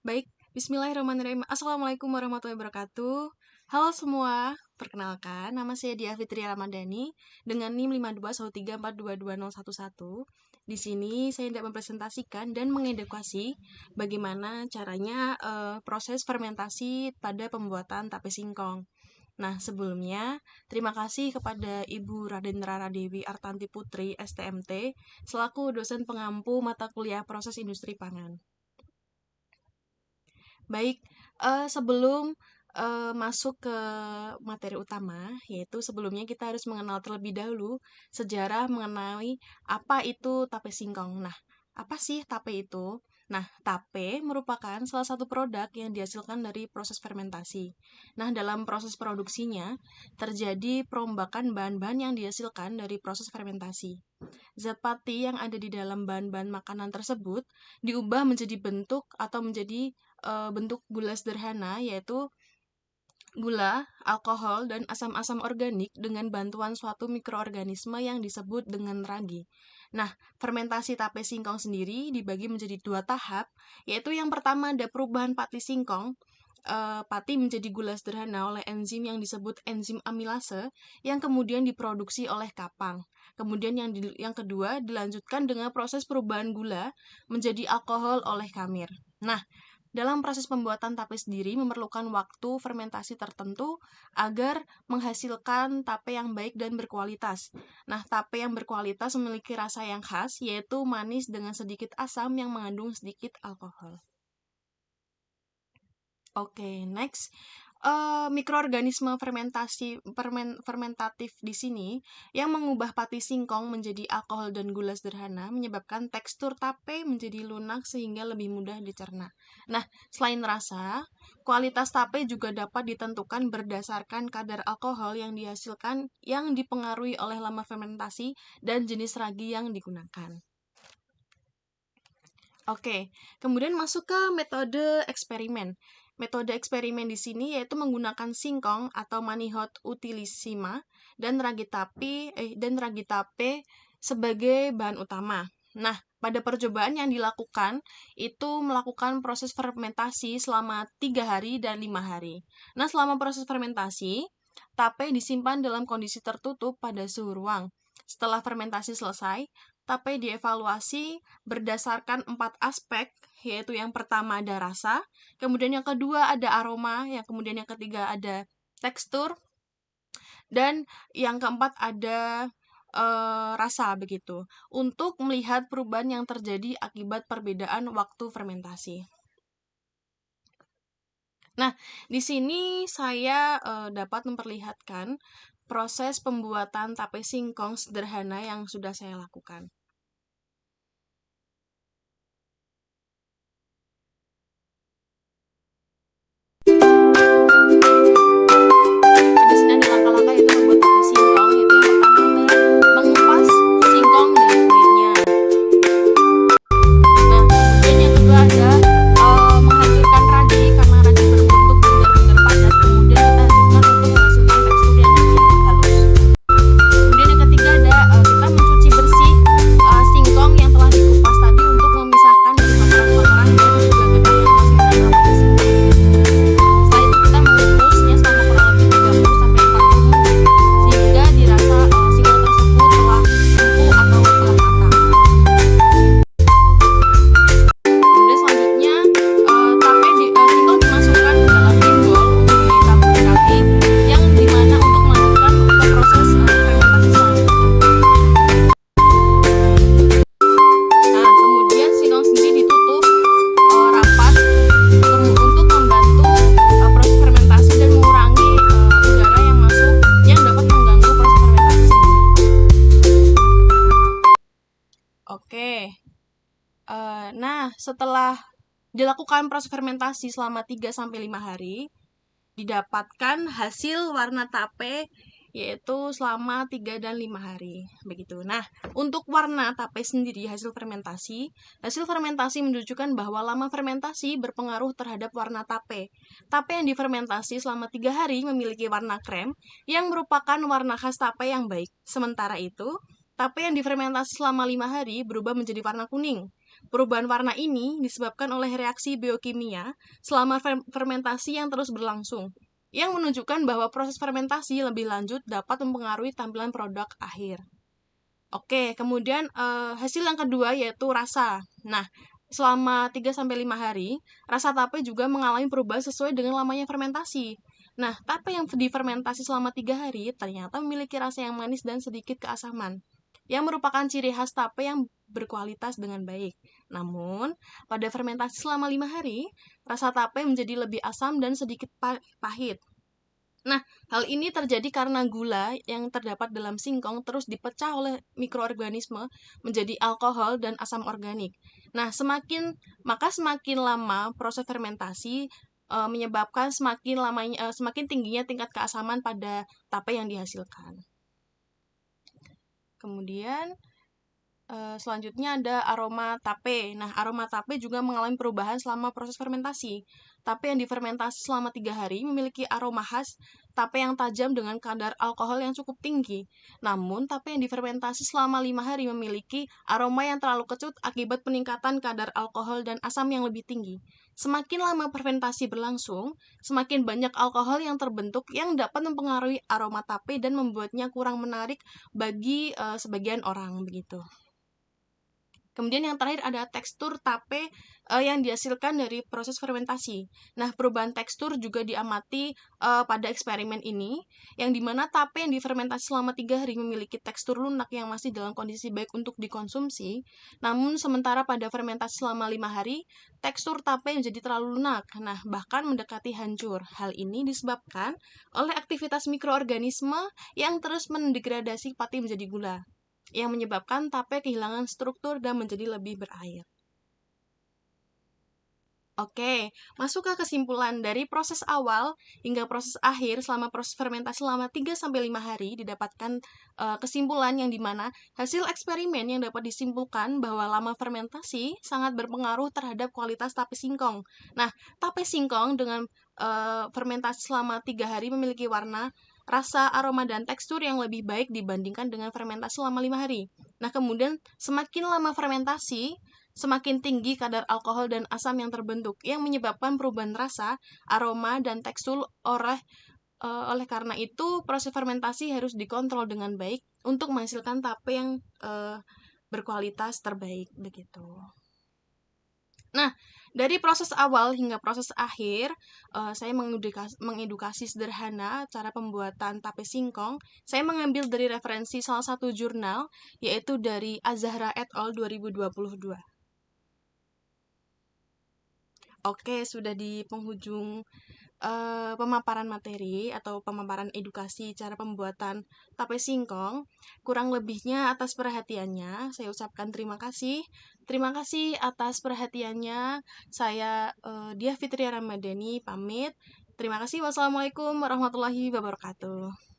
Baik, bismillahirrahmanirrahim. Assalamualaikum warahmatullahi wabarakatuh. Halo semua, perkenalkan, nama saya Dia Fitri Ramadhani dengan NIM 52134222011. Di sini saya hendak mempresentasikan dan mengedukasi bagaimana caranya proses fermentasi pada pembuatan tape singkong. Nah, sebelumnya, terima kasih kepada Ibu Radendra Radewi Artanti Putri, STMT, selaku dosen pengampu mata kuliah proses industri pangan. Baik, sebelum masuk ke materi utama, yaitu sebelumnya kita harus mengenal terlebih dahulu sejarah mengenai apa itu tape singkong. Nah, apa sih tape itu? Nah, tape merupakan salah satu produk yang dihasilkan dari proses fermentasi. Nah, dalam proses produksinya, terjadi perombakan bahan-bahan yang dihasilkan dari proses fermentasi. Zat pati yang ada di dalam bahan-bahan makanan tersebut diubah menjadi bentuk atau menjadi bentuk gula sederhana, yaitu gula, alkohol, dan asam-asam organik dengan bantuan suatu mikroorganisme yang disebut dengan ragi. Nah, fermentasi tape singkong sendiri dibagi menjadi dua tahap, yaitu yang pertama ada perubahan pati singkong, pati menjadi gula sederhana oleh enzim yang disebut enzim amilase yang kemudian diproduksi oleh kapang. Kemudian yang kedua dilanjutkan dengan proses perubahan gula menjadi alkohol oleh kamir. Nah, dalam proses pembuatan tape sendiri memerlukan waktu fermentasi tertentu agar menghasilkan tape yang baik dan berkualitas. Nah, tape yang berkualitas memiliki rasa yang khas, yaitu manis dengan sedikit asam yang mengandung sedikit alkohol. Oke, next. Mikroorganisme fermentatif di sini yang mengubah pati singkong menjadi alkohol dan gula sederhana menyebabkan tekstur tape menjadi lunak sehingga lebih mudah dicerna. Nah, selain rasa, kualitas tape juga dapat ditentukan berdasarkan kadar alkohol yang dihasilkan yang dipengaruhi oleh lama fermentasi dan jenis ragi yang digunakan. Oke, kemudian masuk ke metode eksperimen. Metode eksperimen di sini yaitu menggunakan singkong atau Manihot utilissima dan ragi tape sebagai bahan utama. Nah, pada percobaan yang dilakukan itu melakukan proses fermentasi selama 3 hari dan 5 hari. Nah, selama proses fermentasi, tape disimpan dalam kondisi tertutup pada suhu ruang. Setelah fermentasi selesai, tape dievaluasi berdasarkan 4 aspek, yaitu yang pertama ada rasa, kemudian yang kedua ada aroma, yang kemudian yang ketiga ada tekstur, dan yang keempat ada rasa begitu, untuk melihat perubahan yang terjadi akibat perbedaan waktu fermentasi. Nah, di sini saya dapat memperlihatkan proses pembuatan tape singkong sederhana yang sudah saya lakukan. Di sini ada langkah-langkah yaitu membuat tape singkong, yaitu yang pertama adalah mengupas singkong dan kulitnya. Nah, kemudian yang kedua ada menghancurkan ragi karena ragi berbentuk bundar-bundar padat, kemudian kita hancurkan untuk menghasilkan tekstur yang lebih halus. Kemudian yang ketiga ada kita mencuci bersih singkong yang telah dikupas tadi untuk memisahkan dari kotoran-kotoran dan juga getah yang masih menempel pada singkong. Setelah itu kita mengukusnya selama kurang lebih 30-40 menit sehingga dirasa singkong tersebut telah empuk atau telah matang. Kemudian selanjutnya singkong dimasukkan ke dalam timbol untuk ditaburi ragi yang dimana untuk melanjutkan ke proses fermentasi selanjutnya. Nah, kemudian singkong sendiri ditutup rapat untuk membantu proses fermentasi dan mengurangi udara yang masuk yang dapat mengganggu proses fermentasi sendiri. Oke. Nah, setelah dilakukan proses fermentasi selama 3-5 hari, didapatkan hasil warna tape yaitu selama 3 dan 5 hari. Begitu. Nah, untuk warna tape sendiri hasil fermentasi menunjukkan bahwa lama fermentasi berpengaruh terhadap warna tape. Tape yang difermentasi selama 3 hari memiliki warna krem yang merupakan warna khas tape yang baik. Sementara itu, tape yang difermentasi selama 5 hari berubah menjadi warna kuning. perubahan warna ini disebabkan oleh reaksi biokimia selama fermentasi yang terus berlangsung, yang menunjukkan bahwa proses fermentasi lebih lanjut dapat mempengaruhi tampilan produk akhir. Oke, kemudian hasil yang kedua yaitu rasa. Nah, selama 3-5 hari, rasa tape juga mengalami perubahan sesuai dengan lamanya fermentasi. Nah, tape yang difermentasi selama 3 hari ternyata memiliki rasa yang manis dan sedikit keasaman, yang merupakan ciri khas tape yang berkualitas dengan baik. Namun, pada fermentasi selama 5 hari, rasa tape menjadi lebih asam dan sedikit pahit. Nah, hal ini terjadi karena gula yang terdapat dalam singkong terus dipecah oleh mikroorganisme menjadi alkohol dan asam organik. Nah, semakin lama proses fermentasi menyebabkan semakin tingginya tingkat keasaman pada tape yang dihasilkan. Kemudian selanjutnya ada aroma tape. Nah, aroma tape juga mengalami perubahan selama proses fermentasi. Tape yang difermentasi selama 3 hari memiliki aroma khas tape yang tajam dengan kadar alkohol yang cukup tinggi. Namun, tape yang difermentasi selama 5 hari memiliki aroma yang terlalu kecut akibat peningkatan kadar alkohol dan asam yang lebih tinggi. Semakin lama fermentasi berlangsung, semakin banyak alkohol yang terbentuk yang dapat mempengaruhi aroma tape dan membuatnya kurang menarik bagi sebagian orang begitu. Kemudian yang terakhir ada tekstur tape yang dihasilkan dari proses fermentasi. Nah, perubahan tekstur juga diamati pada eksperimen ini, yang dimana tape yang difermentasi selama 3 hari memiliki tekstur lunak yang masih dalam kondisi baik untuk dikonsumsi. Namun, sementara pada fermentasi selama 5 hari, tekstur tape menjadi terlalu lunak, nah bahkan mendekati hancur. Hal ini disebabkan oleh aktivitas mikroorganisme yang terus mendegradasi pati menjadi gula, yang menyebabkan tape kehilangan struktur dan menjadi lebih berair. Oke, masuk ke kesimpulan dari proses awal hingga proses akhir selama proses fermentasi selama 3-5 hari didapatkan kesimpulan yang dimana hasil eksperimen yang dapat disimpulkan bahwa lama fermentasi sangat berpengaruh terhadap kualitas tape singkong. Nah, tape singkong dengan fermentasi selama 3 hari memiliki warna, rasa, aroma, dan tekstur yang lebih baik dibandingkan dengan fermentasi selama 5 hari. Nah, kemudian semakin lama fermentasi, semakin tinggi kadar alkohol dan asam yang terbentuk, yang menyebabkan perubahan rasa, aroma, dan tekstur oleh karena itu, proses fermentasi harus dikontrol dengan baik untuk menghasilkan tape yang berkualitas terbaik, begitu. Nah, dari proses awal hingga proses akhir, saya mengedukasi sederhana cara pembuatan tape singkong. Saya mengambil dari referensi salah satu jurnal, yaitu dari Azahra et al. 2022. Oke, sudah di penghujung pemaparan materi atau pemaparan edukasi cara pembuatan tape singkong. Kurang lebihnya atas perhatiannya, saya ucapkan terima kasih. Terima kasih atas perhatiannya. Saya Diah Fitria Ramadhani pamit. Terima kasih. Wassalamualaikum warahmatullahi wabarakatuh.